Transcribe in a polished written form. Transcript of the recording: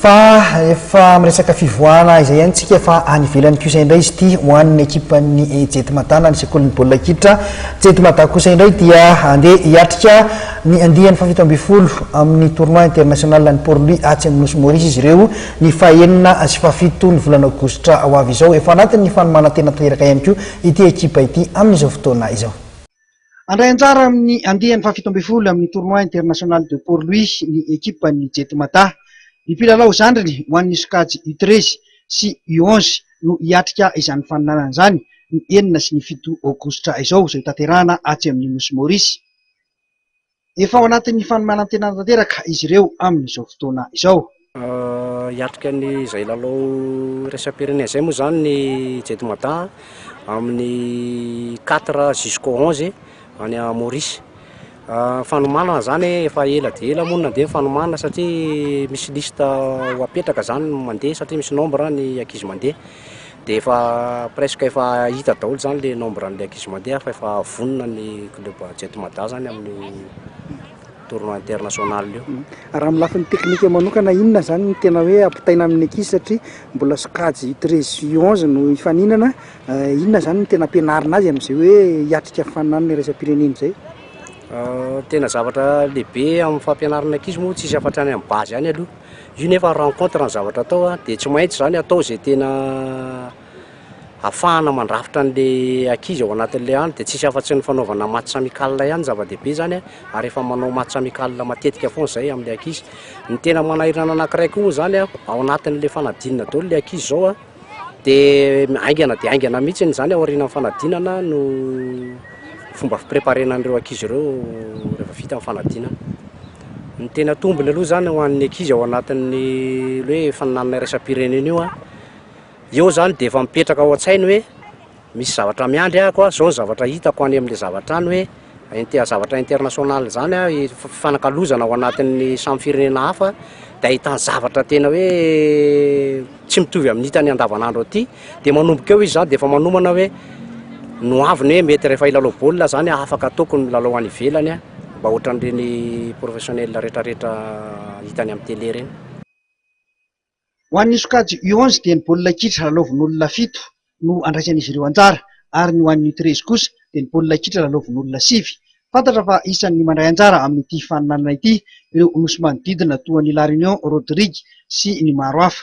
Fa efa miresaka fivoahana izay ihany tsika fa any ivelany kosa indray izy ity ho an'ny ekipan'ny Jety Matana ny sekolin'ny baolina kitra. Jety Matana kosa indray dia andeha hiatrika ny andiany fafito amby folo amin'ny tournoi international ny Port-Louis atsy amin'ny nosy Maurice izy ireo ny fahaenina sy fafito ny volana aogositra ao avy izao efa anatin'ny fanomanantena tanteraka ihany koa ity ekipa ity amin'izao fotoana izao. Andray anjara amin'ny andiany fafito amby folo amin'ny tournoi international de Port-Louis ny ekipan'ny Jety Matana. Ny mpilalao zandriny ho an'ny sokajy U13 sy U11 no hiatrika izany faninanana izany ny 9 sy ny 7 aogositra izao izay tanterahana atsy amin'ny nosy Maurice. Efa ao anatin'ny fanomanantena tanteraka izy ireo amin'izao fotoana izao. Hiatrika ny izay lalao raisam-pirenena izay moa zany ny Jety Matana amin'ny 4 jusqu'au 11 any à Maurice. Fanomana zany efa ela dia ela moa nandeha fanomana satria misy lista ho apetraka zany mandeha satria misy nombre ny ankizy mandeha dia efa presque efa hita daholo zany le nombre n'ilay ankizy mandeha fa efa vonona ny club Jety Matana zany amin'ny tournoi international io. Raha amin'ny lafiny teknika manokana inona zany ny tena hoe ampitaina amin'ny ankizy satria mbola sokajy U13 U11 no hifaninana, inona zany ny tena ampianarina azy amin'izay hoe hiatrika faninanana raisam-pirenena izay? Tena zavatra lehibe amin'ny fampianarana ankizy moa tsisy afa-trany amin'ny base ihany aloha. Io nefa rencontre ny zavatra atao dia tsy maintsy zany atao izay tena ahafahana mandrafitra an'ilay ankizy ao anatin'ilay any dia tsisy afa-tsy ny fanaovana match amical ihany zava-dehibe zany ary efa manao match amical matetika foana izay amin'ilay ankizy. Ny tena manahirana anankiray koa moa zany ao anatin'ilay fanadinana daholo ilay ankizy zao dia aingana mihitsy zany ao aorian'ny fanadinana no fomba fipreparena an'ireo ankizy ireo rehefa vita amin'ny fanadinana. Ny tena tombony aloha zany ho an'ny ankizy ao anatin'ny hoe faninanana raisam-pirenena io eo zany dia efa mipetraka ao an-tsainy hoe misy zavatra miandry ahako zao ny zavatra hitako any amin'ilay zavatra any hoe zavatra international zany fanakalozana ao anatin'ny samy firenena hafa dia ahitany zavatra tena hoe tsy mitovy amin'ny hitany andavanandro aty dia manomboka eo izy zany dia efa manomana hoe no avy hoe mety rehefa hilalao baolina zany afaka ataoko ny lalao any ivelany mba ohatran'ireny professionnel rehetrarehetra hitany amin'ny télé reny. Ho an'ny sokajy U11 dia ny baolina kitra lalaovin'olona 7 no andraisan'izy ireo anjara ary ny ho an'ny U13 kosa dia ny baolina kitra lalaovin'olona 9. Fantatra fa isan'ny mandray anjara amin'ity faninanana ity ireo nosy manodidina toa ny La Réunion, Rodrigue sy ny maro hafa.